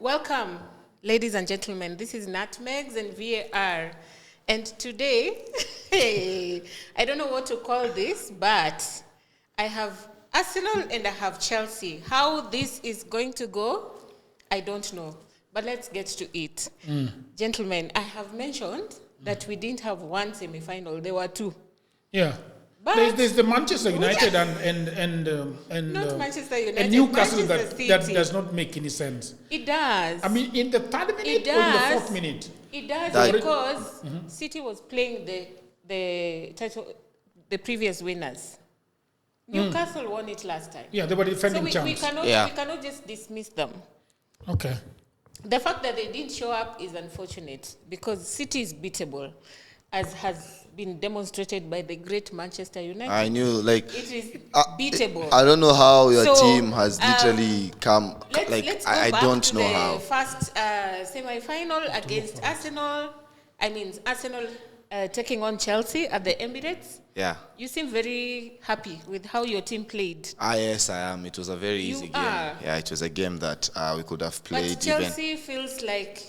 Welcome, ladies and gentlemen. This is Nutmegs and VAR. And today, I don't know what to call this, but I have Arsenal and I have Chelsea. How this is going to go, I don't know. But let's get to it. Gentlemen, I have mentioned that we didn't have one semi-final. There were two. Yeah. But There's the Manchester United and not Manchester United, and Newcastle Manchester that City. does not make any sense. It does. I mean, in the third minute It or in the does. fourth minute? It does That- because City was playing the title, the previous winners. Newcastle won it last time. Yeah, they were So defending we champs. cannot just dismiss them. Okay. The fact that they didn't show up is unfortunate because City is beatable, as has been demonstrated by the great Manchester United. I knew, like, It is beatable. I don't know how your So, team has literally come. Let's go I back don't to know the how. first semi-final against Arsenal. I mean, Arsenal taking on Chelsea at the Emirates. Yeah. You seem very happy with how your team played. Yes, I am. It was a very You easy game. are. Yeah, it was a game that we could have played. But Chelsea feels like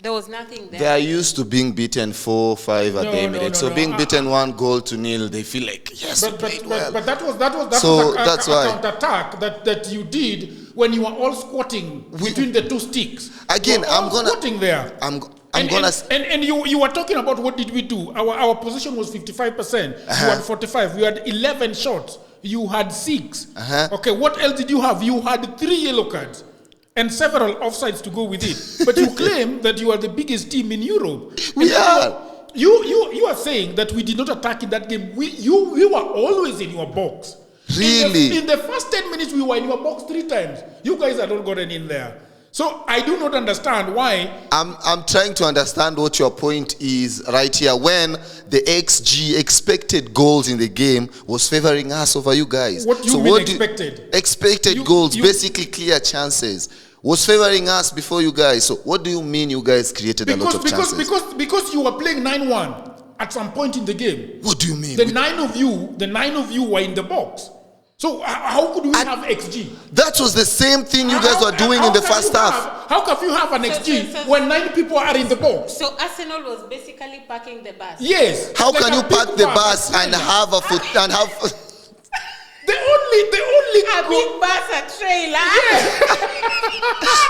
there was nothing there. They are used to being beaten 4-5 at No, the no, Emirates. no, So no. being beaten 1-0, they feel like, yes, we played well. But that was So a that's why. counter-attack that you did when you were all squatting between the two sticks. Again, You were all I'm gonna- squatting there. And you were talking about what did we do? Our position was 55%. You had 45. We had 11 shots. You had 6. Okay, what else did you have? You had 3 yellow cards and several offsides to go with it. But you claim that you are the biggest team in Europe. We are. You are saying that we did not attack in that game. We were always in your box. Really? In the first 10 minutes, we were in your box 3 times. You guys had not gotten in there. So I do not understand why. I'm trying to understand what your point is right here when the XG expected goals in the game was favoring us over you guys. What do you mean expected? Expected goals, basically clear chances, was favoring us before you guys. So what do you mean you guys created a lot of chances? Because you were playing 9-1 at some point in the game. What do you mean? The nine of you were in the box. So how could we have XG? That was the same thing you guys were doing in the first half. How can you have an XG when 9 people are in the box? So Arsenal was basically parking the bus. Yes. How like can a you big park the bus and have a foot and have? The only A big bus, a trailer.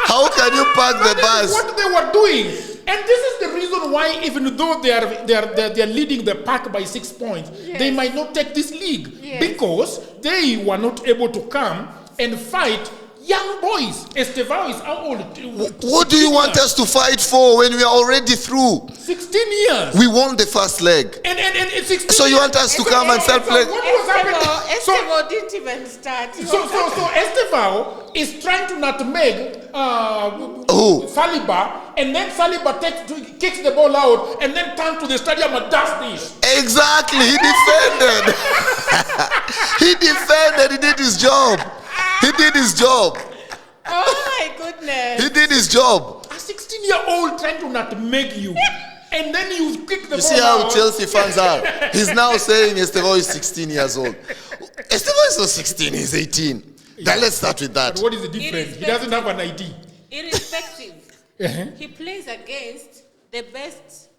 How can you park the That is bus? what they were doing. And this is the reason why, even though they are leading the pack by 6 points, they might not take this league because they were not able to come and fight young boys. Estevao is how old? What do you want us to fight for when we are already through? 16 years. We won the first leg. And it's 16 So you want us to come and start playing? What was happening? Estevao didn't even start. So Estevao is trying to nutmeg Saliba, and then Saliba kicks the ball out, and then turns to the stadium and does this. Exactly. He defended. He defended. He did his job. He did his job. Oh my goodness. He did his job. A 16-year-old trying to nutmeg you, and then you kick the ball You see how out. Chelsea fans are? He's now saying Estevao is 16 years old. Estevao is not 16, he's 18. Then let's start with that. But what is the difference? He doesn't have an ID. Irrespective, he plays against the best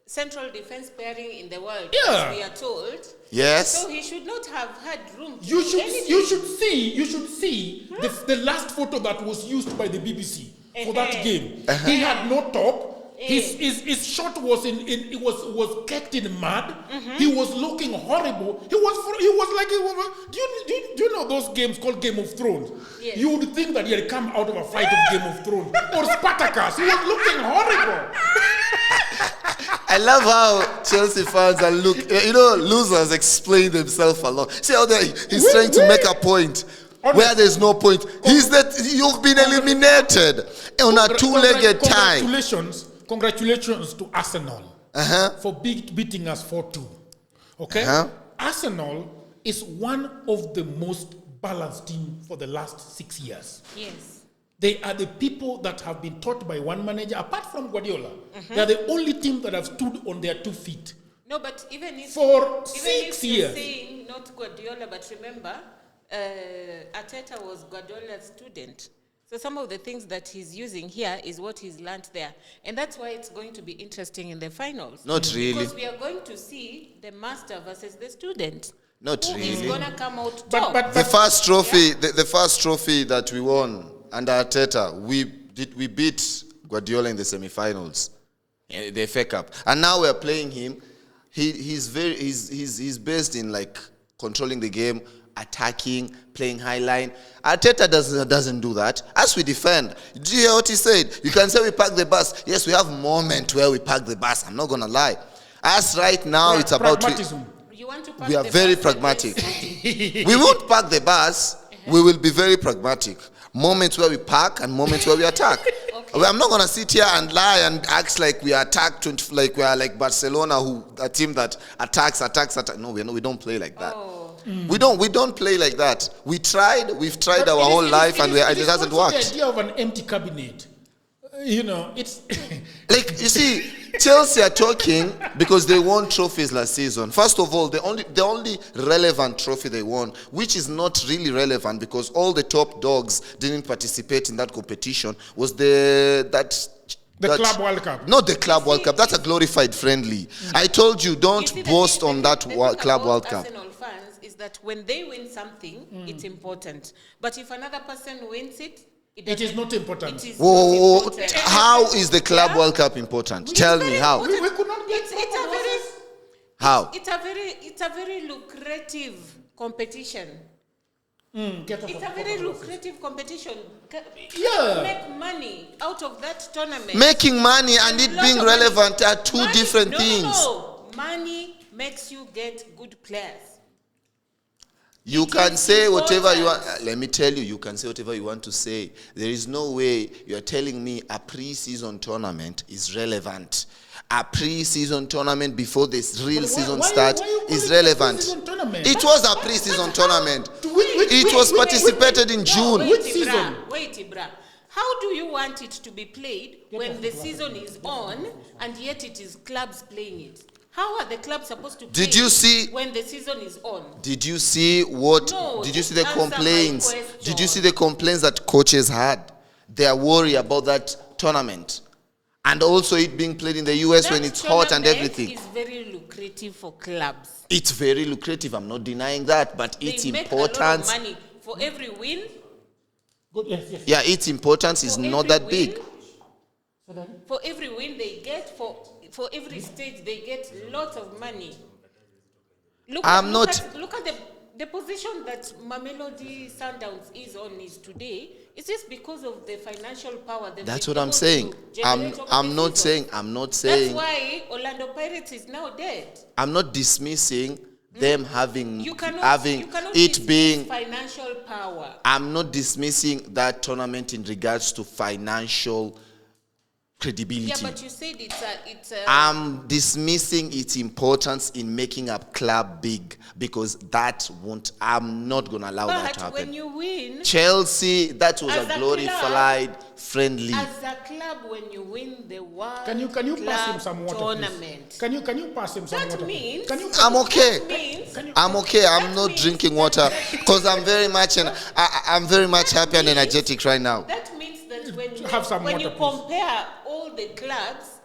central defense pairing in the world, Yeah. as we are told. Yes. So he should not have had room to You do should anything. see the last photo that was used by the BBC for that game. He had no top. His shot was was caked in mud. He was looking horrible. He was like do you know those games called Game of Thrones? Yes. You would think that he had come out of a fight of Game of Thrones or Spartacus. He was looking horrible. I love how Chelsea fans are losers explain themselves a lot. See how he's trying to make a point where there's no point. He's that you've been eliminated on a 2-legged tie. Congratulations to Arsenal for beating us 4-2. Okay? Arsenal is one of the most balanced teams for the last 6 years. Yes. They are the people that have been taught by one manager, apart from Guardiola. They are the only team that have stood on their 2 feet. No, but even if For even 6 if you're years. saying not Guardiola, but remember, Arteta was Guardiola's student. So some of the things that he's using here is what he's learnt there. And that's why it's going to be interesting in the finals. Not really. Because we are going to see the master versus the student. Not who really. is going to come out top. The first trophy, the first trophy that we won under Arteta, we beat Guardiola in the semi-finals, the FA Cup, and now we're playing him. He's based in like controlling the game, attacking, playing high line. Arteta doesn't do that. As we defend, do you hear what he said? You can say we park the bus. Yes, we have moment where we park the bus. I'm not gonna lie. As right now, it's about you want to park we are the very bus pragmatic. We won't park the bus. We will be very pragmatic. Moments where we park and moments where we attack. Okay. I'm not gonna sit here and lie and act like we attack, like we are like Barcelona, a team that attacks. No, we don't play like that. Oh. We don't play like that. We've tried our whole life, and it hasn't worked. The idea of an empty cabinet, it's like, you see, Chelsea are talking because they won trophies last season. First of all, the only relevant trophy they won, which is not really relevant because all the top dogs didn't participate in that competition, was the Club World Cup. Not the Club World Cup. That's a glorified friendly. I told you, don't boast on that Club World Cup. Arsenal fans is that when they win something, it's important. But if another person wins it, it is not important. Whoa. How is the Club World Cup important? Tell me how. We could not get how? It's a very lucrative competition. It's a very lucrative competition. Make money out of that tournament. Making money and it being relevant are two different things. No. Money makes you get good players. You can say whatever you want. Let me tell you, you can say whatever you want to say. There is no way you are telling me a pre-season tournament is relevant. A pre-season tournament before this real season starts is relevant. It was a pre-season tournament. It was participated in June. Wait, Ibra. How do you want it to be played when the season is on and yet it is clubs playing it? How are the clubs supposed to play when the season is on? Did you see the complaints? Did you see the complaints that coaches had? They are worried about that tournament. And also it being played in the US when it's hot and everything. It's very lucrative for clubs. It's very lucrative. I'm not denying that. But its importance... They make a lot of money for every win. Good, yes. Yeah, its importance is not that big. For every win they get, for every stage they get lots of money. Look at the position that Mamelodi Sundowns is on is today. It's just because of the financial power. That's what I'm saying. I'm not saying. That's why Orlando Pirates is now dead. I'm not dismissing them having it being financial power. I'm not dismissing that tournament in regards to financial credibility. Yeah, but you said it's a I'm dismissing its importance in making a club big because I'm not going to allow that to happen. But when you win... Chelsea, that was a glorified friendly. As a club, when you win the World Can you pass him some water, tournament... Please? Can you pass him some water? That means... I'm okay. I'm okay. I'm not drinking water because I'm very much happy and energetic right now. That means that when you water, compare all the clubs,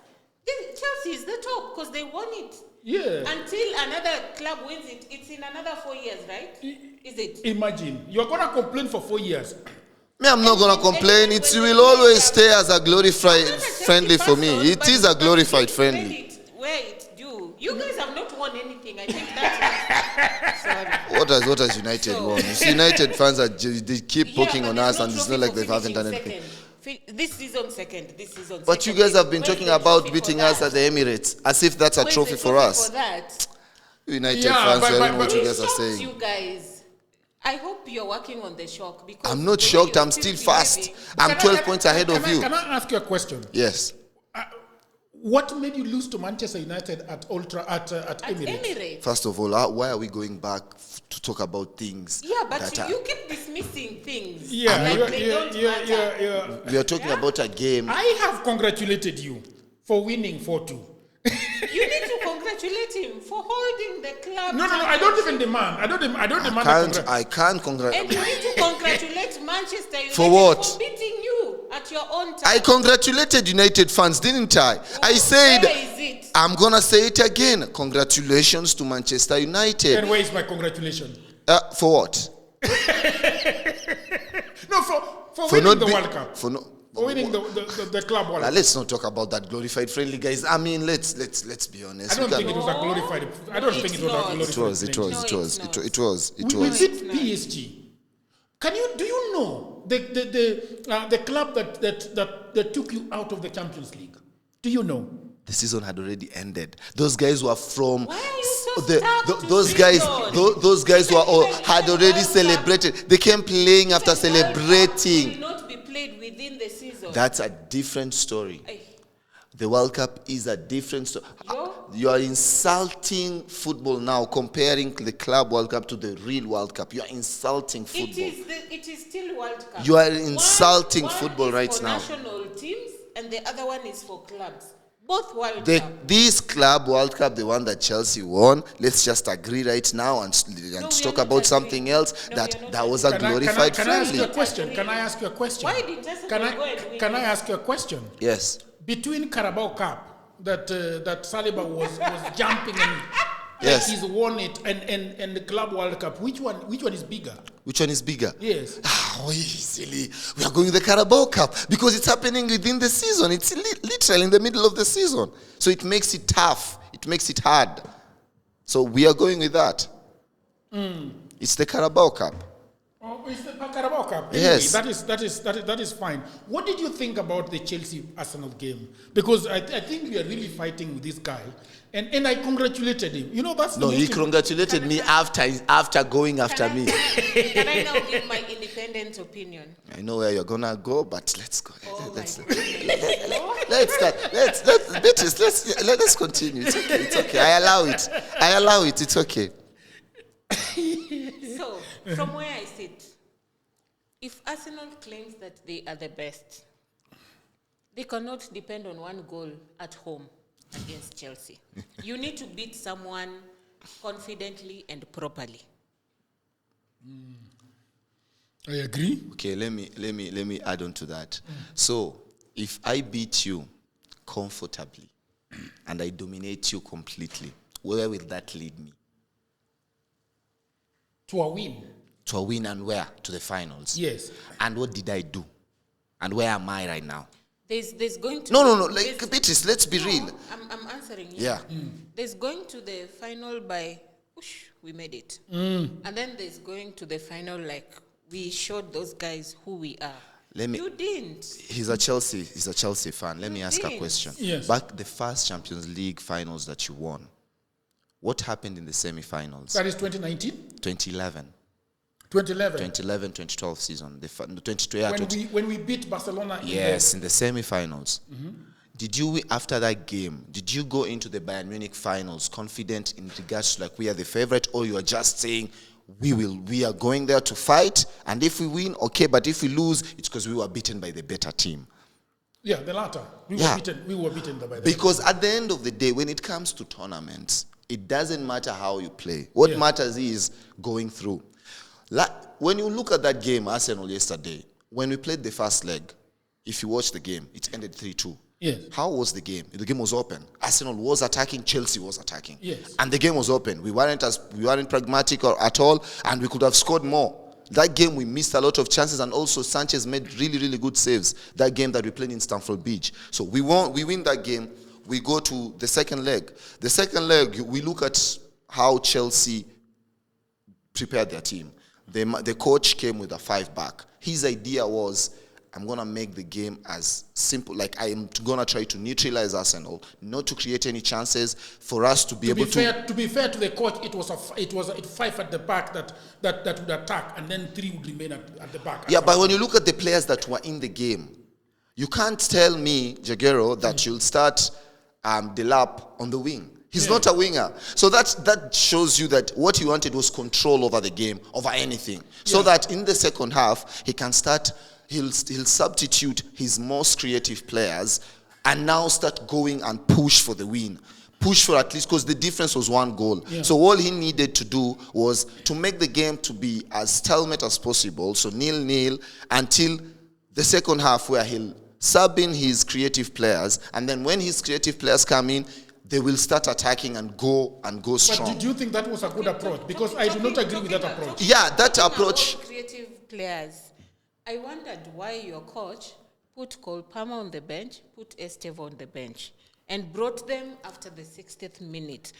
Chelsea is the top because they won it. Yeah. Until another club wins it, it's in another 4 years, right? Is it? Imagine you're gonna complain for 4 years. Me, I'm not gonna complain. It will always stay as a glorified friendly for me. It is a glorified friendly. Where it's due. You guys have not won anything. I think that's sorry. What has United won? United fans they keep poking on us, and it's not like they haven't done anything. This season second. But you guys have been talking about beating us at the Emirates as if that's a trophy for us. For that? United fans, I don't know what you guys are saying. You guys, I hope you're working on the shock because I'm not shocked. I'm still fast. I'm 12 points ahead of you. Can I ask you a question? Yes. What made you lose to Manchester United at Emirates? First of all, why are we going back to talk about things? Yeah, but you keep dismissing things. Yeah, we are talking about a game. I have congratulated you for winning 4-2. You need to congratulate congratulate him for holding the club. No. I don't even demand. I don't demand. I can't congratulate. And you need to congratulate Manchester United For what? for beating you at your own time. I congratulated United fans, didn't I? I said, where is it? I'm going to say it again. Congratulations to Manchester United. And where is my congratulations? For what? No, for winning the World Cup. For winning the club World Cup. Let's not talk about that glorified friendly, guys. I mean, let's be honest. I don't think it was a glorified. I don't think it was a glorified. It was. We beat PSG. Do you know the club that took you out of the Champions League? Do you know? The season had already ended. Those guys were from. Why are you so those guys were had already celebrated. They came playing after celebrating. Will not be played within the season. That's a different story. The World Cup is a different story. You are insulting football now, comparing the Club World Cup to the real World Cup. You are insulting football. It is still World Cup. You are insulting one football is right for now. National teams, and the other one is for clubs. Both World Cup. This Club World Cup, the one that Chelsea won, let's just agree right now and talk about something else. That was a glorified friendly. Can I ask you a question? Why did Arsenal go and win? Can I ask you a question? Yes. Between Carabao Cup that Saliba was jumping and yes, he's won it, and the Club World Cup, which one is bigger? Which one is bigger? Yes. Silly. We are going to the Carabao Cup because it's happening within the season. It's literally in the middle of the season. So it makes it tough. It makes it hard. So we are going with that. It's the Carabao Cup. Oh, it's the Carabao Cup. Yes. Anyway, that is fine. What did you think about the Chelsea-Arsenal game? Because I think we are really fighting with this guy. And I congratulated him. You know, that's no, he congratulated me after going after me. Can I now give my independent opinion? I know where you're gonna go, but let's go. Let's continue. It's okay. I allow it. It's okay. So, from where I sit, if Arsenal claims that they are the best, they cannot depend on one goal at home against Chelsea. You need to beat someone confidently and properly. I agree. Okay, let me add on to that. So, if I beat you comfortably and I dominate you completely, where will that lead me? To a win. To a win, and where? To the finals. Yes. And what did I do? And where am I right now? There's going to No. Like Beatrice, let's be real. I'm answering you. Yeah. There's going to the final by we made it. And then there's going to the final like we showed those guys who we are. You didn't. He's a Chelsea fan. Let me ask a question. Yes. Back the first Champions League finals that you won, what happened in the semi-finals? That is 2019? 2011. 2011, 2012 season. When we beat Barcelona. Yes, in the semi-finals. Did you, after that game, did you go into the Bayern Munich finals confident in regards to like we are the favorite, or you are just saying we are going there to fight, and if we win, okay, but if we lose, it's because we were beaten by the better team? Yeah, the latter. We were beaten by the because at the end of the day, when it comes to tournaments, it doesn't matter how you play. What matters is going through. When you look at that game, Arsenal yesterday, when we played the first leg, if you watch the game, it ended 3-2. Yes. How was the game? The game was open. Arsenal was attacking, Chelsea was attacking. Yes. And the game was open. We weren't pragmatic at all, and we could have scored more. That game, we missed a lot of chances, and also Sanchez made really, really good saves. That game that we played in Stamford Bridge. So we win that game. We go to the second leg. The second leg, we look at how Chelsea prepared their team. The coach came with a 5-back. His idea was, I'm going to make the game as simple, like I am going to try to neutralize Arsenal, not to create any chances for us to be able to... To be fair to the coach, it was a 5 at the back that would attack, and then 3 would remain at the back. Yeah, but when you look at the players that were in the game, you can't tell me, Jaguero, that you'll start Delap on the wing. He's not a winger. So that shows you that what he wanted was control over the game, over anything. So that in the second half, he can start... He'll substitute his most creative players and now start going and push for the win. push for at least, because the difference was 1 goal. Yeah. So all he needed to do was to make the game to be as stalemate as possible, so 0-0 until the second half, where he'll sub in his creative players, and then when his creative players come in, they will start attacking and go strong. But do you think that was a good approach? Because I do not agree with that approach. Yeah, that approach. Creative players. I wondered why your coach put Cole Palmer on the bench, put Esteve on the bench, and brought them after the 60th minute.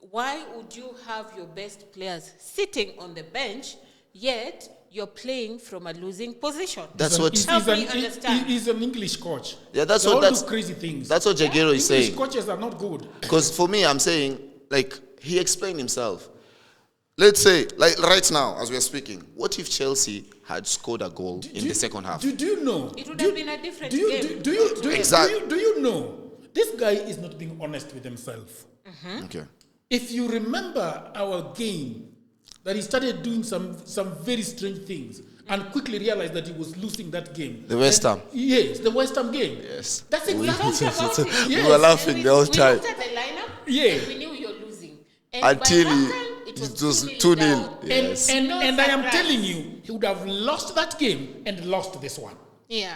Why would you have your best players sitting on the bench, yet you're playing from a losing position? That's what he's an English coach. Yeah, that's they what all do crazy things. That's what Jagero is saying. English coaches are not good. Because for me, I'm saying, like, he explained himself. Let's say, like right now, as we are speaking, what if Chelsea had scored a goal in the second half? Do you know? It would have been a different game. Do you know? This guy is not being honest with himself. Mm-hmm. Okay. If you remember our game, that he started doing some very strange things and quickly realized that he was losing that game. The West Ham. Yes, the West Ham game. Yes. That's exactly about it. We Yes. were laughing the whole time. We looked at the lineup, Yeah. and we knew you're losing. And Until by halftime, it was 2-0. 2-0. Yes. And No I am surprise. telling you, he would have lost that game and lost this one. Yeah.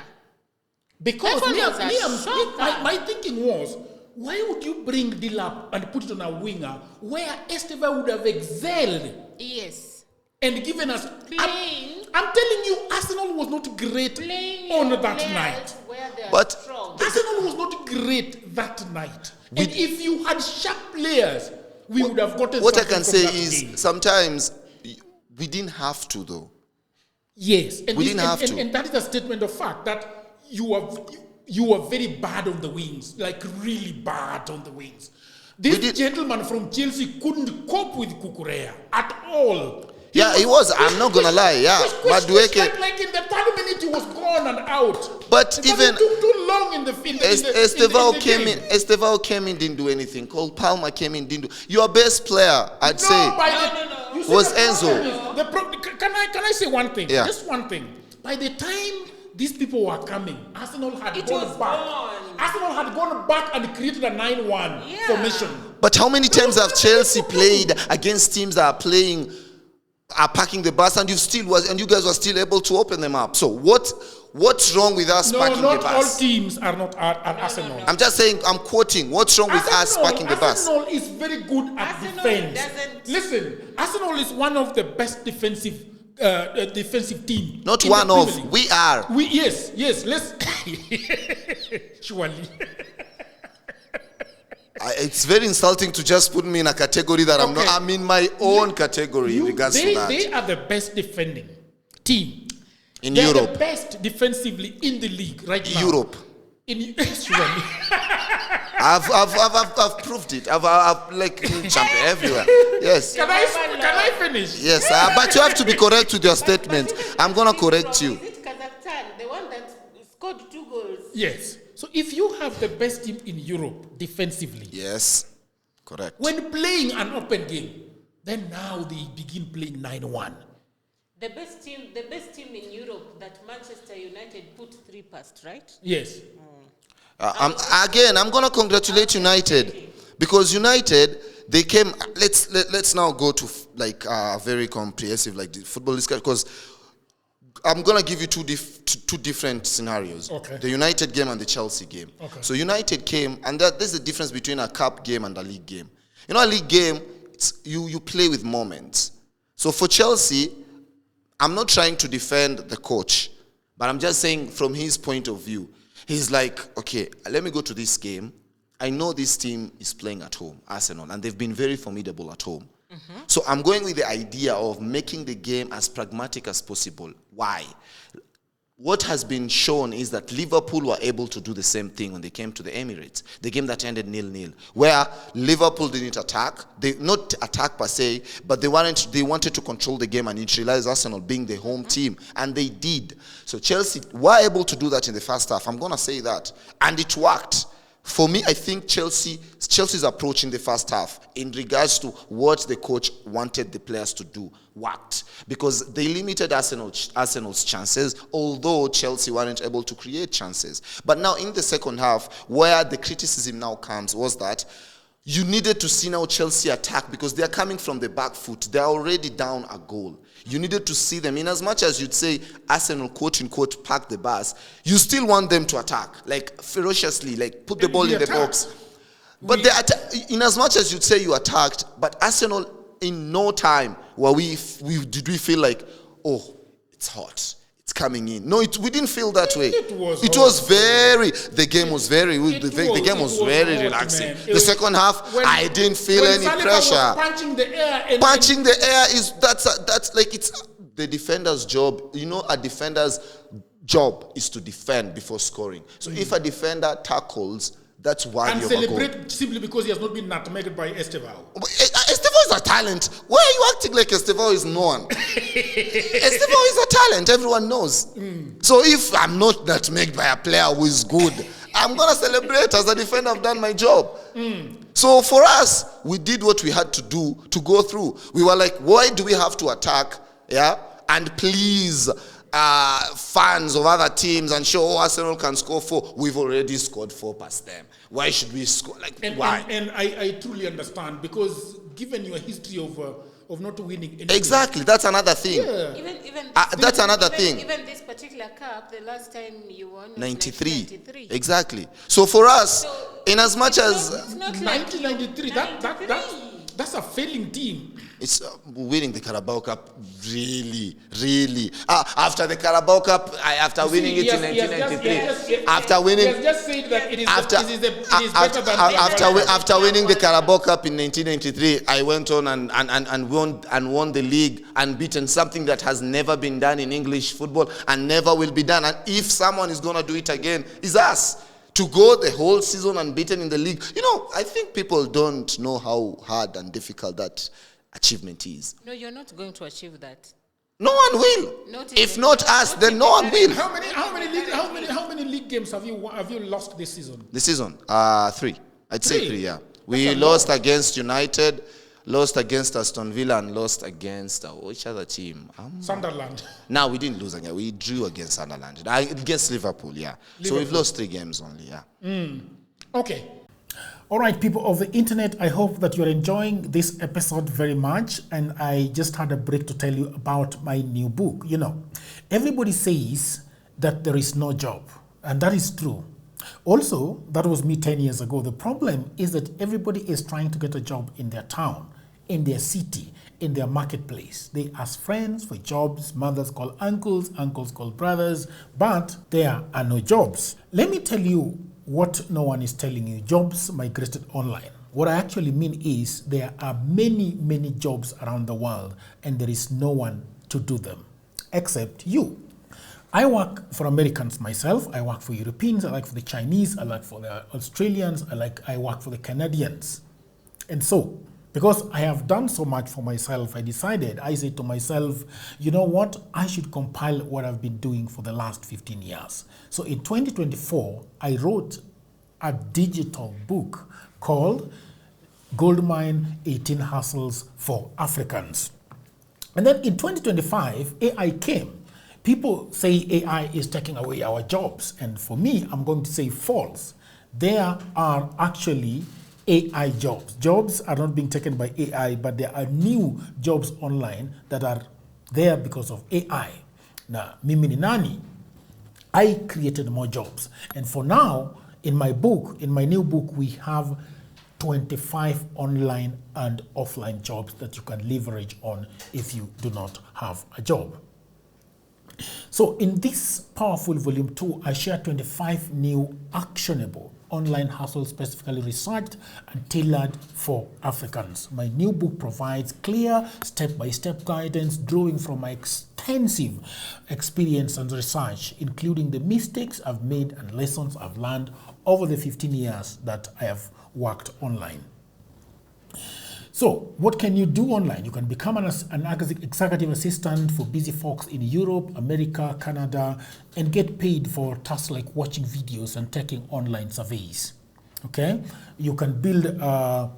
Because That one was a shocker. my thinking was, why would you bring Dilap and put it on a winger where Esteve would have excelled Yes. and given us... Playing. I'm telling you, Arsenal was not great Playing on your that players night. where they're But- strong. Arsenal was not great that night. And if you had sharp players, we would have gotten What I something can from say that is, game. sometimes we didn't have to, though. Yes, and, We didn't have to. and that is a statement of fact that you are very bad on the wings, like really bad on the wings. This gentleman from Chelsea couldn't cope with Kukurea at all. He was. I'm not gonna lie. Yeah, Like Madueke. in the 3rd minute he was gone and out. But Because even it took too long in the Estevao came game. in. Estevao came in, didn't do anything. Cole Palmer came in, didn't do. Your best player, I'd say. No. You see Was the problem is- can I say one thing? Yeah. Just one thing. By the time these people were coming, Arsenal had It gone was back. gone. Arsenal had gone back and created a 9-1 Yeah. formation. But how many times have Chelsea played against teams that are packing the bus, and you guys were still able to open them up? So what's wrong with us No, packing the not all bus? teams are not are Arsenal. I'm just saying. I'm quoting. What's wrong with us packing the bus? Arsenal is very good at Arsenal defense. doesn't- Listen, Arsenal is one of the best defensive team. Not in one the of. Premier League. We are. Yes. Let's surely. It's very insulting to just put me in a category that I'm Okay. not. I'm in my own category in regards to that. They are the best defending team In They are Europe. the best defensively in the league right now. Europe. In surely. I've proved it. I've like champion everywhere. Yes. Can I finish? Yes. But you have to be correct with your statement. I'm gonna correct you. Is it Kazakhstan, the one that scored 2 goals? Yes. So if you have the best team in Europe defensively, Yes. Correct. when playing an open game, then now they begin playing 9-1. The best team in Europe that Manchester United put 3 past, right? Yes. I'm gonna congratulate United because United they came. Let's now go to like very comprehensive like the football discussion because I'm gonna give you two different scenarios. Okay. The United game and the Chelsea game. Okay. So United came, and there's a difference between a cup game and a league game. You know, a league game, you play with moments. So for Chelsea, I'm not trying to defend the coach, but I'm just saying from his point of view, he's like, okay, let me go to this game. I know this team is playing at home, Arsenal, and they've been very formidable at home. So I'm going with the idea of making the game as pragmatic as possible. Why? What has been shown is that Liverpool were able to do the same thing when they came to the Emirates, the game that ended 0-0, where Liverpool didn't attack. They not attack per se, but they wanted to control the game and neutralize Arsenal being the home team, and they did. So Chelsea were able to do that in the first half. I'm going to say that. And it worked. For me, I think Chelsea's approach in the first half in regards to what the coach wanted the players to do worked because they limited Arsenal's chances, although Chelsea weren't able to create chances. But now in the second half, where the criticism now comes was that you needed to see now Chelsea attack because they are coming from the back foot. They are already down a goal. You needed to see them. In as much as you'd say Arsenal, quote unquote, park the bus, you still want them to attack, like ferociously, like put the ball in the box. But in as much as you'd say you attacked, but Arsenal, in no time did we feel like, oh, it's hot. It's coming in. No, we didn't feel that way. It was the game was very relaxing. The second half, I didn't feel any pressure. Punching the air. Punching the air that's like it's the defender's job. You know, a defender's job is to defend before scoring. So if a defender tackles, that's why and you celebrate simply because he has not been nutmegged by Estevao. Estevao is a talent. Why are you acting like Estevao is no one? Estevao is a talent. Everyone knows. So if I'm not nutmegged by a player who is good, I'm gonna celebrate. As a defender, I've done my job. So for us, we did what we had to do to go through. We were like, why do we have to attack? Yeah, and please. Fans of other teams and show Arsenal can score 4. We've already scored 4 past them. Why should we score? Why? And I truly understand, because given your history of not winning anything. Exactly, that's another thing. Yeah. That's another thing. Even this particular cup, the last time you won was 93. Exactly. So for us, in as much as it's not 1993, that's a failing team. It's winning the Carabao Cup really. After the Carabao Cup, after winning it in 1993, after winning, he has just said that it is better than after winning the Carabao Cup in 1993, I went on and won the league unbeaten, something that has never been done in English football and never will be done. And if someone is gonna do it again, it's us. To go the whole season unbeaten in the league. You know, I think people don't know how hard and difficult that achievement is. No, you're not going to achieve that. No one will. If not us, then no one will. How many league games have you lost this season? This season, 3. I'd say 3. Yeah, we lost against United, lost against Aston Villa, and lost against which other team? Sunderland. No, we didn't lose again. We drew against Sunderland. Against Liverpool. Yeah. So we've lost 3 games only. Yeah. Okay. All right, people of the internet, I hope that you're enjoying this episode very much. And I just had a break to tell you about my new book. You know, everybody says that there is no job, and that is true. Also, that was me 10 years ago. The problem is that everybody is trying to get a job in their town, in their city, in their marketplace. They ask friends for jobs, mothers call uncles, uncles call brothers, but there are no jobs. Let me tell you what no one is telling you. Jobs migrated online. What I actually mean is there are many, many jobs around the world and there is no one to do them except you. I work for Americans myself. I work for Europeans. I work for the Chinese. I work for the Australians. I work for the Canadians. And so, because I have done so much for myself, I said to myself, you know what? I should compile what I've been doing for the last 15 years. So in 2024, I wrote a digital book called Goldmine 18 Hustles for Africans. And then in 2025, AI came. People say AI is taking away our jobs. And for me, I'm going to say false. There are actually AI jobs. Jobs are not being taken by AI, but there are new jobs online that are there because of AI. Now, mimi ni nani? I created more jobs. And for now, in my new book, we have 25 online and offline jobs that you can leverage on if you do not have a job. So in this powerful volume 2, I share 25 new actionable online hustles specifically researched and tailored for Africans. My new book provides clear step-by-step guidance drawing from my extensive experience and research, including the mistakes I've made and lessons I've learned over the 15 years that I have worked online. So, what can you do online? You can become an executive assistant for busy folks in Europe, America, Canada, and get paid for tasks like watching videos and taking online surveys. Okay? You can build a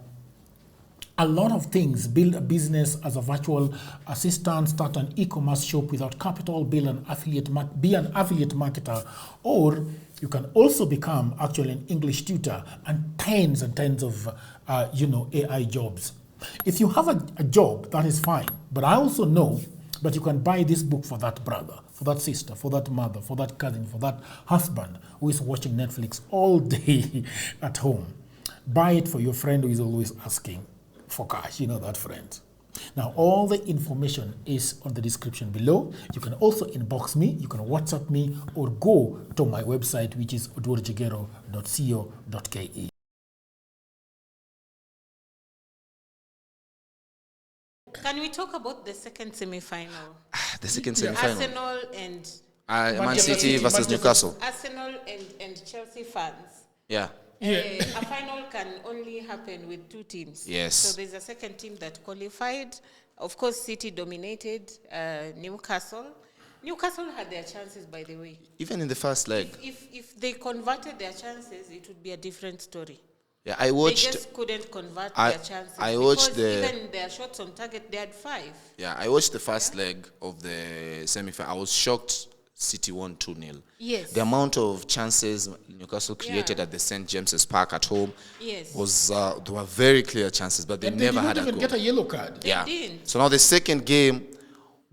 lot of things. Build a business as a virtual assistant, start an e-commerce shop without capital, be an affiliate marketer, or You can also become actually an English tutor and tens of, AI jobs. If you have a job, that is fine. But I also know that you can buy this book for that brother, for that sister, for that mother, for that cousin, for that husband who is watching Netflix all day at home. Buy it for your friend who is always asking for cash. You know that friend. Now, all the information is on the description below. You can also inbox me, you can WhatsApp me, or go to my website, which is odworjigero.co.ke. Can we talk about the second semi-final? The second semi-final. Arsenal and Man City versus Newcastle. Arsenal and Chelsea fans. Yeah. A final can only happen with two teams. Yes. So there's a second team that qualified. Of course, City dominated Newcastle. Newcastle had their chances, by the way. Even in the first leg. If they converted their chances, it would be a different story. Yeah, I watched. They just couldn't convert their chances. I watched even their shots on target, they had 5. Yeah, I watched the first leg of the semi-final. I was shocked. City won 2-0. Yes. The amount of chances Newcastle created at the St. James's Park at home was there were very clear chances, but they never had a goal. They didn't even get a yellow card. Yeah. They didn't. So now the second game,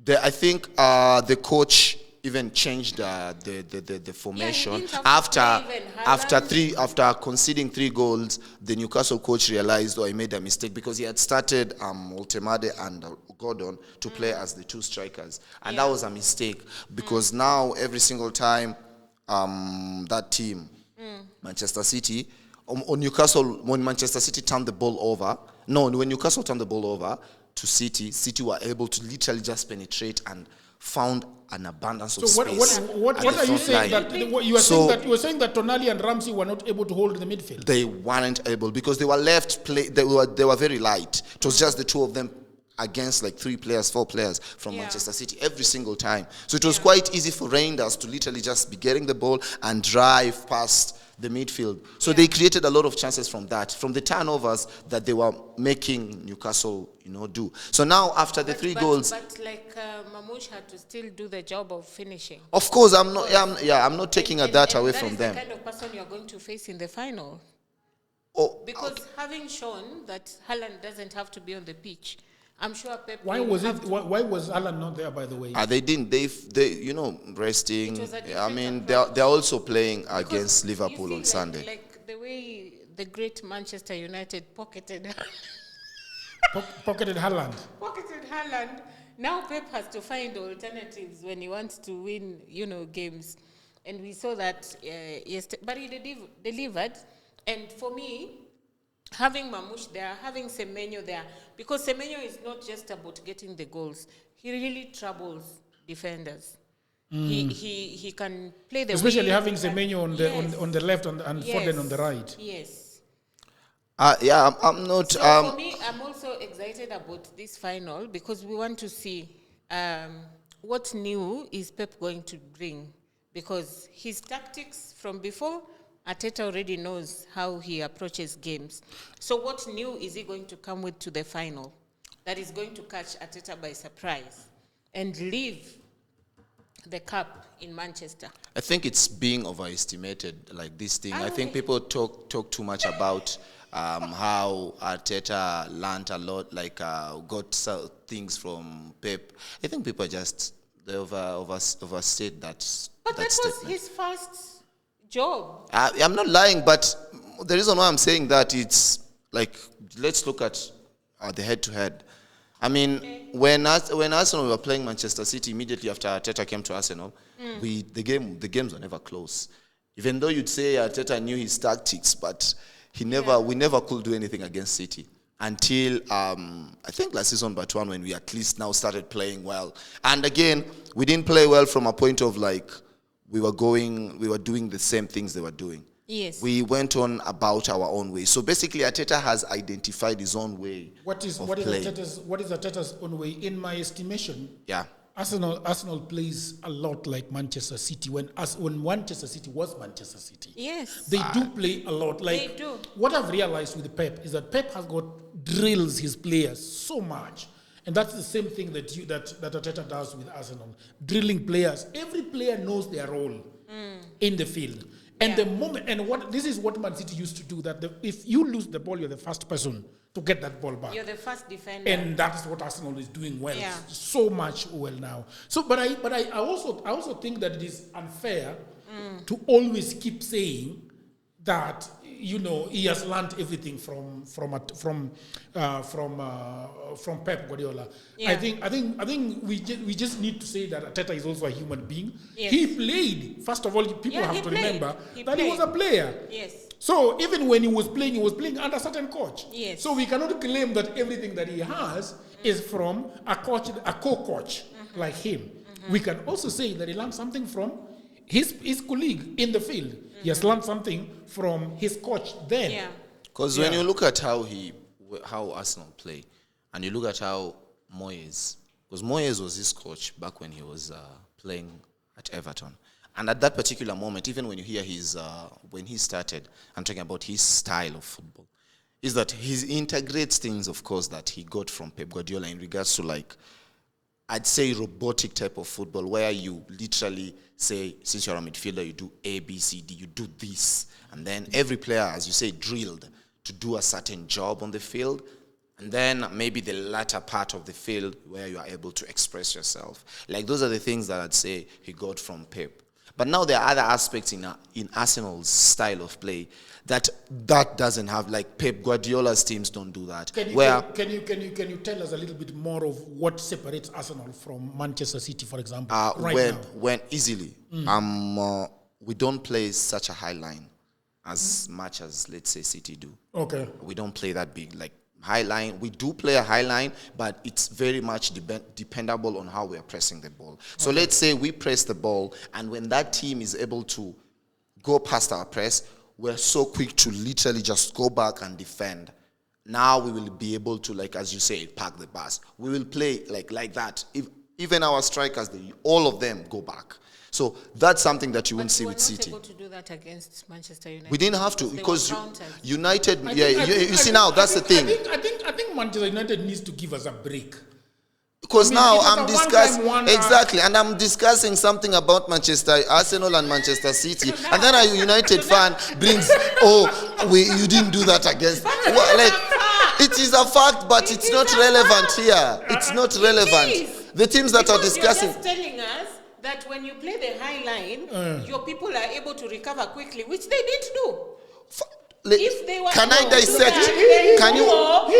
I think the coach even changed the formation after conceding 3 goals. The Newcastle coach realized, he made a mistake because he had started Oltemade and Gordon to play as the 2 strikers, and that was a mistake because now every single time that team, Manchester City, or Newcastle, when Manchester City turned the ball over, when Newcastle turned the ball over to City were able to literally just penetrate and found an abundance of space. So what are you saying? You were saying that Tonali and Ramsey were not able to hold the midfield. They weren't able because they were left play. They were very light. It was just the 2 of them against like 3 players, 4 players from Manchester City every single time. So it was quite easy for Rangers to literally just be getting the ball and drive past the midfield. So they created a lot of chances from that, from the turnovers that they were making Newcastle, do. So now after the 3 goals, but like Mamouche had to still do the job of finishing. Of course, I'm not taking that away from them. That is the kind of person you're going to face in the final. Because having shown that Haaland doesn't have to be on the pitch, I'm sure Pep. Why was Haaland not there, by the way? They didn't. They resting. I mean, they're also playing against Liverpool on Sunday. Like the way the great Manchester United pocketed Haaland. Pocketed Haaland. Now Pep has to find alternatives when he wants to win, games, and we saw that yesterday. But he delivered, and for me, having Mamouche there, having Semenyo there, because Semenyo is not just about getting the goals. He really troubles defenders. He can play the especially wing, having Semenyo on the left and Foden on the right. Yes. I'm not. So for me, I'm also excited about this final because we want to see what new is Pep going to bring, because his tactics from before, Arteta already knows how he approaches games. So what new is he going to come with to the final that is going to catch Arteta by surprise and leave the cup in Manchester? I think it's being overestimated, like this thing. I think people talk too much about how Arteta learned a lot, got things from Pep. I think people they overstate that. But that was his first job. I'm not lying, but the reason why I'm saying that, it's like, let's look at the head-to-head. I mean, when Arsenal were playing Manchester City immediately after Arteta came to Arsenal, the games were never close. Even though you'd say Arteta knew his tactics, but we never could do anything against City until I think last season, but one, when we at least now started playing well. And again, we didn't play well from a point of we were doing the same things they were doing. Yes. We went on about our own way. So basically, Arteta has identified his own way. What is Arteta's own way? In my estimation, Arsenal plays a lot like Manchester City. When Manchester City was Manchester City, yes, they do play a lot. They do. What I've realized with Pep is that Pep has drills his players so much. And that's the same thing that Arteta does with Arsenal, drilling players. Every player knows their role in the field. And the moment, and this is what Man City used to do, that if you lose the ball, you're the first person to get that ball back. You're the first defender. And that's what Arsenal is doing well, Yeah. so much well now. So, but I also think that it is unfair to always keep saying that he has learned everything from Pep Guardiola. Yeah. I think we just need to say that Arteta is also a human being. Yes. He played. First of all, people have to remember that he was a player. Yes. So even when he was playing under a certain coach. Yes. So we cannot claim that everything that he has is from a co-coach like him. We can also say that he learned something from his colleague in the field. He has learned something from his coach then. Yeah. Because when you look at how Arsenal play, and you look at how Moyes, because Moyes was his coach back when he was playing at Everton. And at that particular moment, even when you hear when he started, I'm talking about his style of football, is that he integrates things, of course, that he got from Pep Guardiola in regards to I'd say robotic type of football where you literally say, since you're a midfielder, you do A, B, C, D, you do this. And then every player, as you say, drilled to do a certain job on the field. And then maybe the latter part of the field where you are able to express yourself. Those are the things that I'd say he got from Pep. But now there are other aspects in Arsenal's style of play that doesn't have, Pep Guardiola's teams don't do that. Can you tell us a little bit more of what separates Arsenal from Manchester City, for example, now? When easily, we don't play such a high line as much as, let's say, City do. Okay. We don't play that big, high line. We do play a high line, but it's very much dependable on how we are pressing the ball. So let's say we press the ball, and when that team is able to go past our press, we're so quick to literally just go back and defend. Now we will be able to, as you say, park the bus. We will play like that. Even our strikers, all of them go back. So that's something that you won't see with City. We were not able to do that against Manchester United. We didn't have to because United. You see now that's the thing. I think Manchester United needs to give us a break. Because now I'm discussing exactly, and I'm discussing something about Arsenal and Manchester City, and then a United fan brings, you didn't do that against. It is a fact, but it's not relevant here. It's not relevant. The teams that are discussing. You're just telling us that when you play the high line, your people are able to recover quickly, which they didn't do. If they were can I dissect? Can you not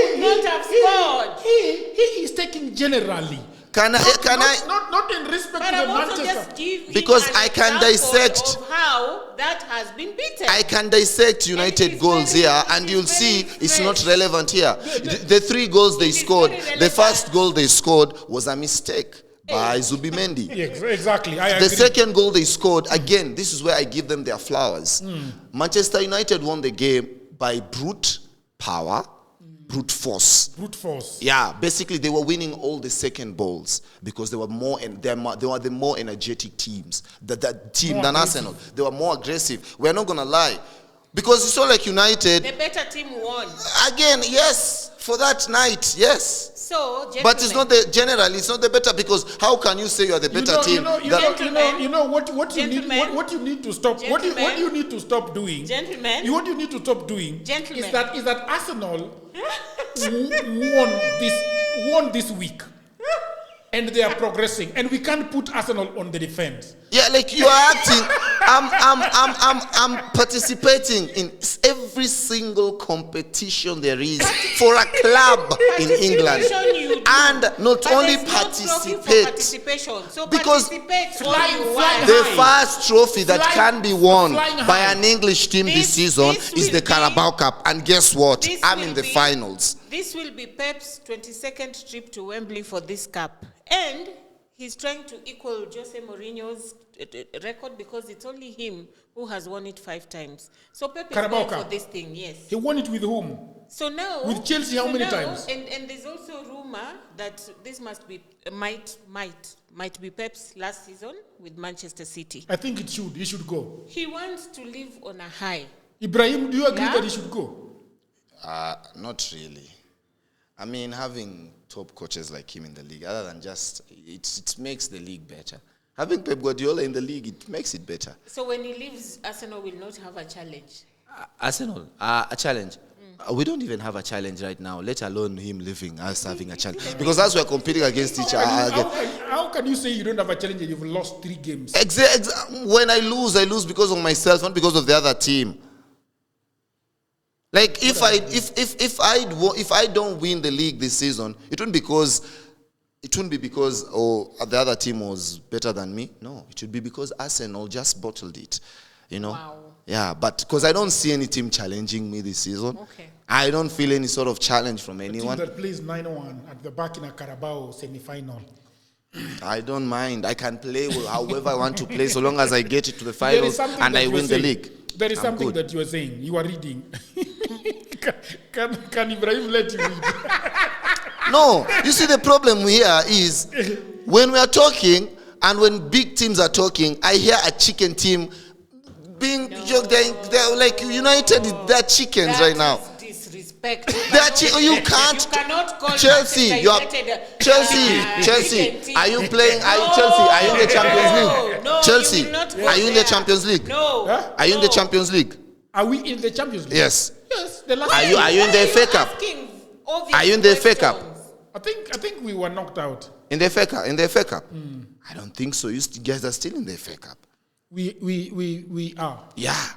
have scored? He is taking generally. Not in respect to the Manchester. Because I can dissect of how that has been beaten. I can dissect United goals here, and you'll see it's not relevant here. The 3 goals they scored, the first goal they scored was a mistake by Zubimendi. Exactly. I agree. The second goal they scored, again, this is where I give them their flowers. Manchester United won the game by brute power, brute force. Brute force. Yeah, basically they were winning all the second balls because they were the more energetic teams. That team than Arsenal. They were more aggressive. We're not gonna lie. Because it's all like United. The better team won. Again, yes. For that night, yes. So, but it's not it's not the better, because how can you say you are the better team? What you need to stop. What you need to stop doing. Gentlemen. What you need to stop doing. Gentlemen. Is that Arsenal won this week, and they are progressing, and we can't put Arsenal on the defense. Yeah, you are acting. I'm participating in every single competition there is for a club in England, and not only participate. So because participate the first trophy that can be won by an English team this season is the Carabao Cup, and guess what? I'm in the finals. This will be Pep's 22nd trip to Wembley for this cup, and he's trying to equal Jose Mourinho's record because it's only him who has won it 5 times. So Pep is going for this thing, yes. He won it with whom? So now with Chelsea, how many times? And there's also rumor that this might be Pep's last season with Manchester City. I think it should. He should go. He wants to live on a high. Ibrahim, do you agree that he should go? Not really. I mean, having top coaches like him in the league, other than just it makes the league better. Having Pep Guardiola in the league, it makes it better. So when he leaves, Arsenal will not have a challenge. Arsenal, a challenge. We don't even have a challenge right now, let alone him leaving, us having a challenge. Because as we're competing against each other. How can you say you don't have a challenge and you've lost 3 games? When I lose because of myself, not because of the other team. Like if I don't win the league this season, it wouldn't be because the other team was better than me. No, it would be because Arsenal just bottled it. Wow. Yeah, but because I don't see any team challenging me this season. Okay. I don't feel any sort of challenge from anyone. The team that plays 9-1 at the back in a Carabao semi-final. I don't mind. I can play however I want to play so long as I get it to the finals and I win the league. There is something that you are saying. You are reading. Can Ibrahim let you read? No. You see, the problem here is when we are talking and when big teams are talking, I hear a chicken team being joked. They're like United, they're chickens right now. Disrespect. You cannot call Chelsea. Chelsea. Are you playing? Chelsea? Are you in the Champions League? No, Chelsea. Are you in the Champions League? No. Huh? Are you in the Champions League? Are we in the Champions League? Yes. Yes. The last. Are you in the FA Cup? Are you in the FA Cup? I think we were knocked out. In the FA Cup? I don't think so. You guys are still in the FA Cup. We are. Yeah.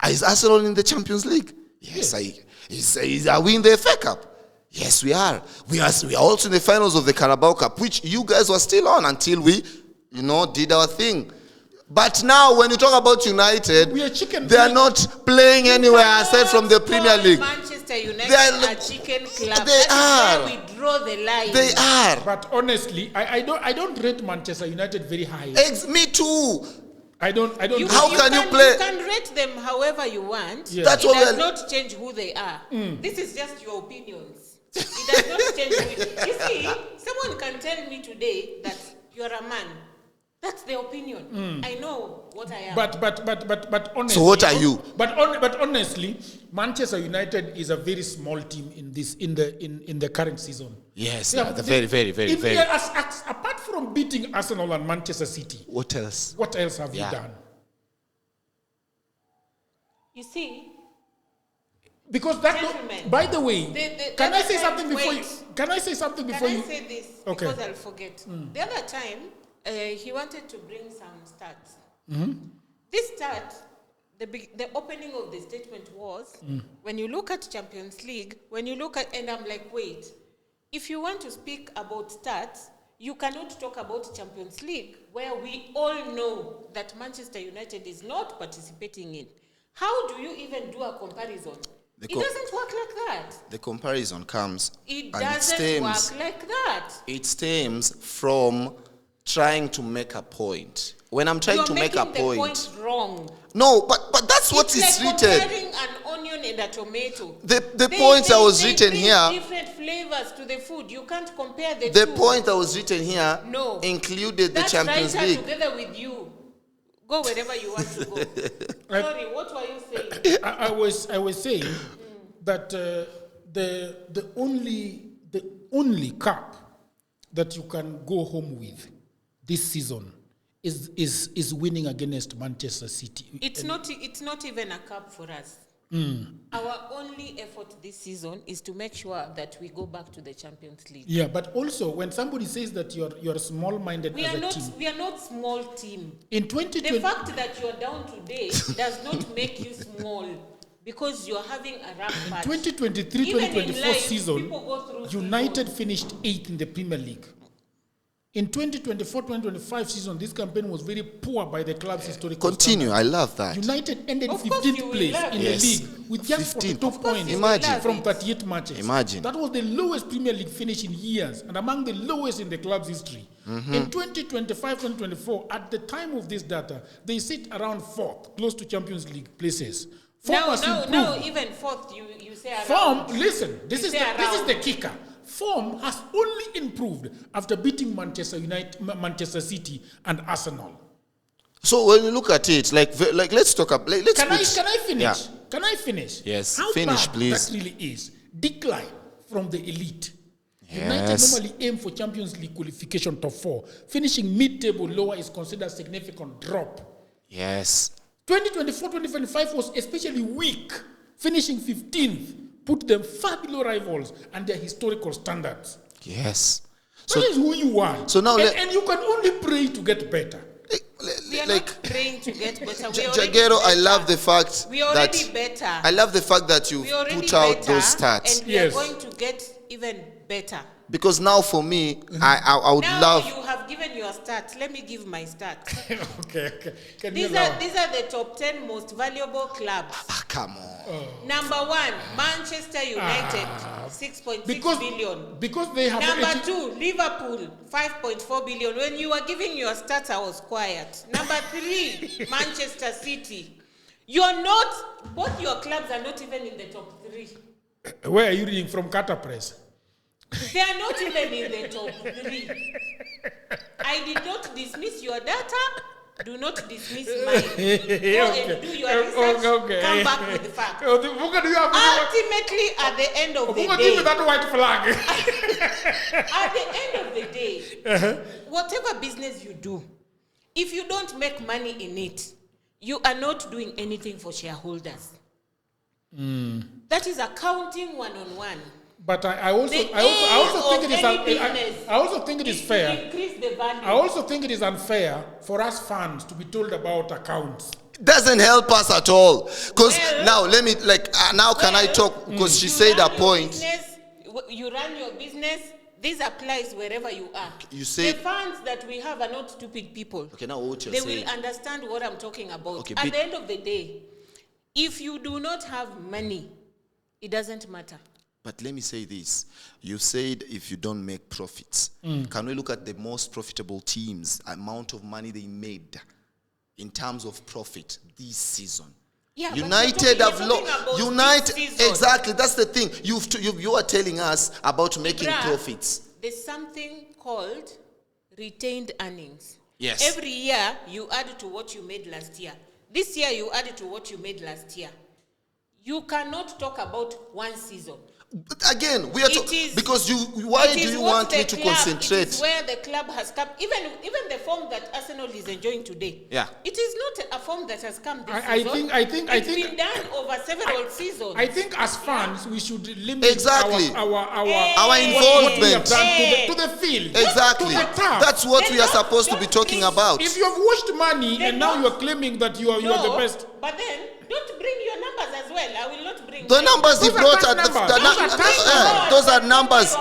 Is Arsenal in the Champions League? Yes. Are we in the FA Cup? Yes, we are. We are also in the finals of the Carabao Cup, which you guys were still on until we, did our thing. But now, when you talk about United, they are not playing anywhere aside from the Premier League. Manchester United are a chicken club. They are. We draw the line. They are. But honestly, I don't rate Manchester United very high. Me too. I don't. How can you play? You can rate them however you want. Yeah. That's it what does not change who they are. This is just your opinions. It does not change who you see, someone can tell me today that you're a man. That's their opinion. I know what I am. But honestly. So what are you? But honestly, Manchester United is a very small team in the current season. Yes, they're very, very, very, very. Apart from beating Arsenal and Manchester City, What else? What else have you done? You see, because that. Gentlemen, by the way, can I say something before wait. you? Can I say something before you? Can I say this? Okay. Because I'll forget. The other time, he wanted to bring some stats. This stat, the opening of the statement was, when you look at Champions League, and I'm like, wait, if you want to speak about stats, you cannot talk about Champions League, where we all know that Manchester United is not participating in. How do you even do a comparison? It doesn't work like that. The comparison comes. It doesn't work like that. It stems from trying to make a point. When I'm trying to make a point. You're making the point wrong. No, but that's what is like written. Comparing an onion and a tomato. The point that was written here. Different flavors to the food. You can't compare the two. The point that was written here included the Champions League. Together with you. Go wherever you want to go. Sorry, what were you saying? I was saying that the only cup that you can go home with this season is winning against Manchester City. It's not even a cup for us. Our only effort this season is to make sure that we go back to the Champions League. Yeah, but also when somebody says that you're small-minded as a team, we are not small team. In 2020, the fact that you're down today does not make you small because you're having a rough patch. 2023-2024 season, United seasons. finished 8th in the Premier League. In 2024-2025 season, this campaign was very poor by the club's historical standard. I love that. United ended 15th place in the league with just 42 points from 38 matches. Imagine. That was the lowest Premier League finish in years and among the lowest in the club's history. In 2025-2024, at the time of this data, they sit around 4th, close to Champions League places. No, even 4th, you say around. Form, listen, this is the kicker. Form has only improved after beating Manchester United, City, and Arsenal. So when you look at it, like let's talk about. Can I finish? Yeah. Can I finish? Yes. How finish, bad please. That really is decline from the elite. United normally aim for Champions League qualification top 4. Finishing mid-table lower is considered a significant drop. Yes. 2024-2025 was especially weak. Finishing 15th put them far below rivals and their historical standards. Yes. So that is who you are. So now and you can only pray to get better. We are not praying to get better. Jagero, I love the fact we are already better. I love the fact that you put out those stats. And we are going to get even better. Because now for me, I would love... Now you have given your stats. Let me give my stats. okay. These are the top 10 most valuable clubs. Come on. Number 1, Manchester United, 6.6 billion. Because they have... Number 2, Liverpool, 5.4 billion. When you were giving your stats, I was quiet. Number 3, Manchester City. You're not... Both your clubs are not even in the top 3. Where are you reading from? Carter Press? They are not even in the top 3. I did not dismiss your data. Do not dismiss mine. Go and do your research. Come back with the facts. Ultimately, at the end of the day, give me that white flag. At the end of the day, whatever business you do, if you don't make money in it, you are not doing anything for shareholders. That is accounting 101. But I also think it is fair. Increase the value. I also think it is unfair for us fans to be told about accounts. Doesn't help us at all. Because now let me I talk? Because she said a point. You run your business. This applies wherever you are. You say the fans that we have are not stupid people. Okay, now what you're saying. They will understand what I'm talking about. Okay, at the end of the day, if you do not have money, it doesn't matter. But let me say this. You said if you don't make profits. Can we look at the most profitable teams, amount of money they made in terms of profit this season? Yeah, United have United exactly. That's the thing. You are telling us about making profits. There's something called retained earnings. Yes. Every year you add to what you made last year. This year you add to what you made last year. You cannot talk about one season. But again, we are because why do you want me to concentrate? It is where the club has come. Even the form that Arsenal is enjoying today. Yeah. It is not a form that has come this season. I think it's been done over several seasons. I think as fans we should limit our involvement to the field. Exactly. To the turf. That's what we are supposed to be talking about. If you have washed money and now you are claiming that you are the best. But then don't bring your numbers as well. I will not bring the numbers he brought at those are numbers.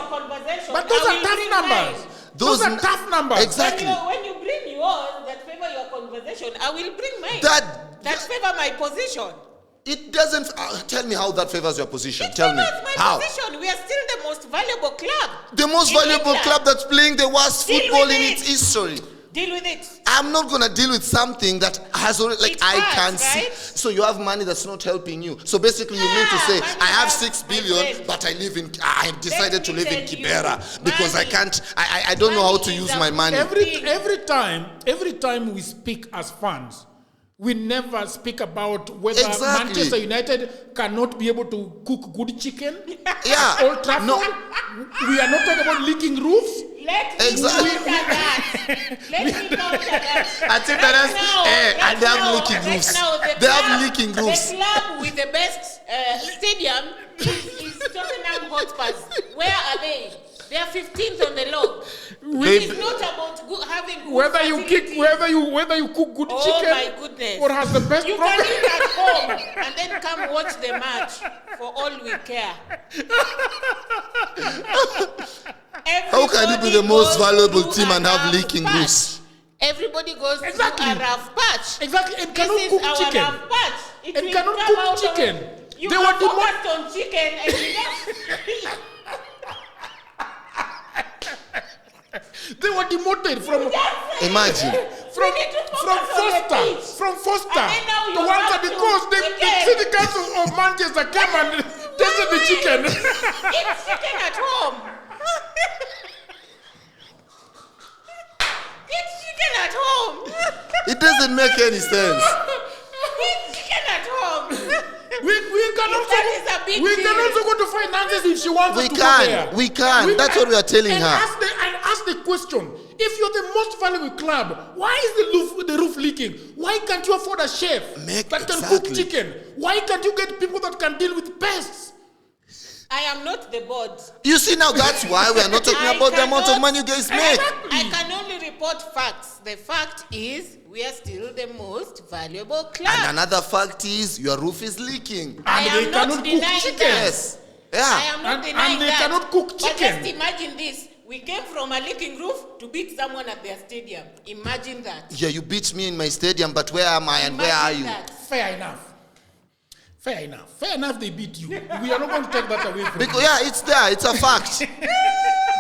But those are tough numbers. Those are tough numbers. Exactly. When you bring yours that favor your conversation, I will bring mine. That favor my position. It doesn't. Tell me how that favors your position. Tell me how. Position. We are still the most valuable club. The most valuable club that's playing the worst football in its history. Deal with it. I'm not going to deal with something that has already, I can see. Right? So you have money that's not helping you. So basically you mean to say, I have 6 billion, but I decided to live in Kibera because I can't, I don't know how to use my money. Every time we speak as fans, we never speak about whether Manchester United cannot be able to cook good chicken. Yeah. Old Trafford. No. We are not talking about leaking roofs. Let me counter that. I think and they have leaking roofs. They have leaking roofs. The club with the best stadium is Tottenham Hotspurs. Where are they? They are 15th on the log. It is not about having good whether you cook good chicken. My goodness. Or has the best. You can eat at home and then come watch the match for all we care. How can you be the most valuable team and have leaking roofs? Everybody goes to a rough patch. Exactly. And cannot cook chicken. Rough patch. And cannot cook chicken. You are focused on chicken and you don't. They were demoted from imagine from Foster to Walter because the city council of Manchester came and tested the chicken. Eat chicken at home. Eat chicken at home. It doesn't make any sense. Eat chicken at home. We cannot. That is a big We deal. can also go to finances if she wants We to go can. there. We can. That's what we are telling and her. Ask the question. If you're the most valuable club, why is the roof leaking? Why can't you afford a chef that can cook Exactly. chicken? Why can't you get people that can deal with pests? I am not the board. You see now, that's why we are not talking I about the amount of cannot- money you guys make. I can only report facts. The fact is, we are still the most valuable club. And another fact is, your roof is leaking. I And am they not cannot cook denying chicken. that. Yes. I Yeah. am not And denying they that. cannot cook But chicken. just imagine this. We came from a leaking roof to beat someone at their stadium. Imagine that. Yeah, you beat me in my stadium, but where am I and where are Imagine you? that. Fair enough. Fair enough. Fair enough they beat you. We are not going to take that away from Because, you. yeah, it's there. It's a fact.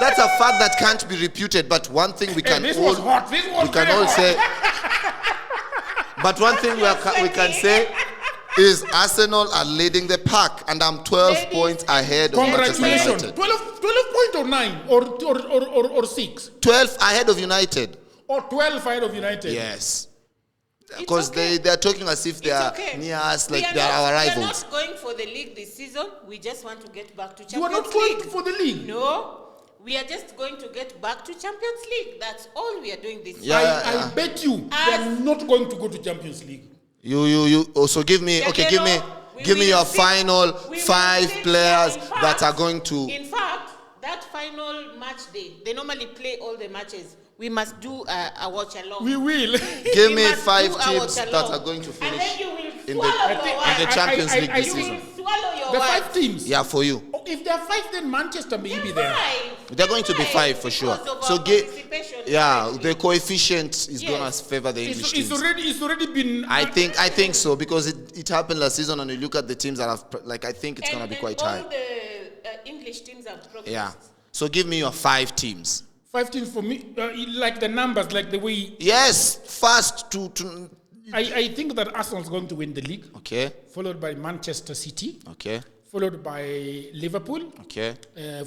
That's a fact that can't be reputed. But one thing we Hey, can this all was hot. This was we can very all hot. say. But one thing we can say is Arsenal are leading the pack, and I'm 12 Ladies points ahead of Manchester Congratulations. United. 12 point or 9 or 6 12 ahead of United. or 12 ahead of United. Yes. Because okay. they are talking as if they It's are okay. near us, We like are they are our We are rivals. not going for the league this season. We just want to get back to You are Champions not going League. for the league. No, we are just going to get back to Champions League. That's all we are doing this Yeah. season. I bet you they are not going to go to Champions League. You also give me okay, give me We give me will your sit- final we will 5 sit- players in fact- that are going to In fact, that final match day, they normally play all the matches. We must do a watch along. We will. give We me must 5 do a teams watch that along. are going to And then finish you will in the- swallow in your the words. Champions League this You season. will swallow your The words. 5 teams. Yeah, for you. Oh, if there are 5, then Manchester may be there. They're going to be 5 for sure. Because of So our participation yeah, currently. the coefficient is Yes. going to favor the English It's teams. already been. I think so because it happened last season, and you look at the teams that have I think it's going to be quite high. All the English teams have progressed. Yeah. So give me your 5 teams. 5 teams for me, like the numbers, like the way. Yes, fast to I think that Arsenal is going to win the league, okay, followed by Manchester City, okay, followed by Liverpool, okay.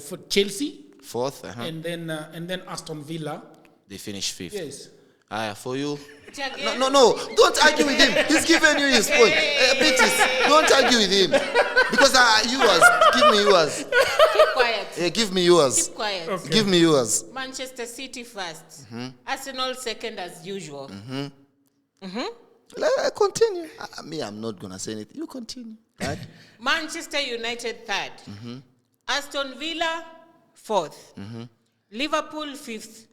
for Chelsea, 4th, and then Aston Villa. they finish 5th. Yes. For you. Again, No, don't argue with him. He's giving you his point. Beatrice, don't argue with him. Because give me yours. keep quiet. Give me yours. Keep quiet. Okay. Give me yours. Manchester City first. Arsenal second as usual. Continue. I'm not going to say anything. You continue. Right? Manchester United third. Aston Villa fourth. Liverpool fifth.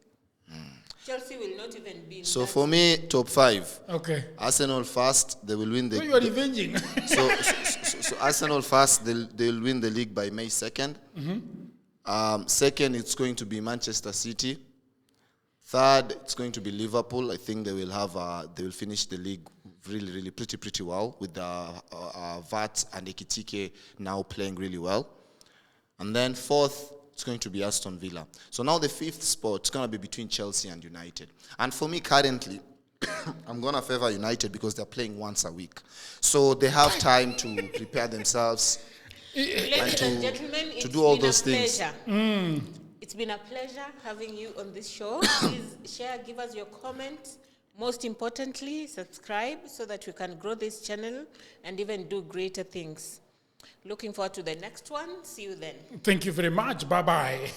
Chelsea will not even be in So that. for me, top 5. Okay. Arsenal first, they will win the So you are revenging. so Arsenal first, they'll win the league by May 2nd. Second, it's going to be Manchester City. Third, it's going to be Liverpool. I think they will finish the league really pretty well with VAT and Ekitike now playing really well. And then fourth, it's going to be Aston Villa. So now the 5th spot is going to be between Chelsea and United. And for me currently, I'm going to favor United because they're playing once a week. So they have time to prepare themselves Ladies and gentlemen, it's do all been those a things. pleasure. It's been a pleasure having you on this show. Please share, give us your comments. Most importantly, subscribe so that we can grow this channel and even do greater things. Looking forward to the next one. See you then. Thank you very much. Bye-bye.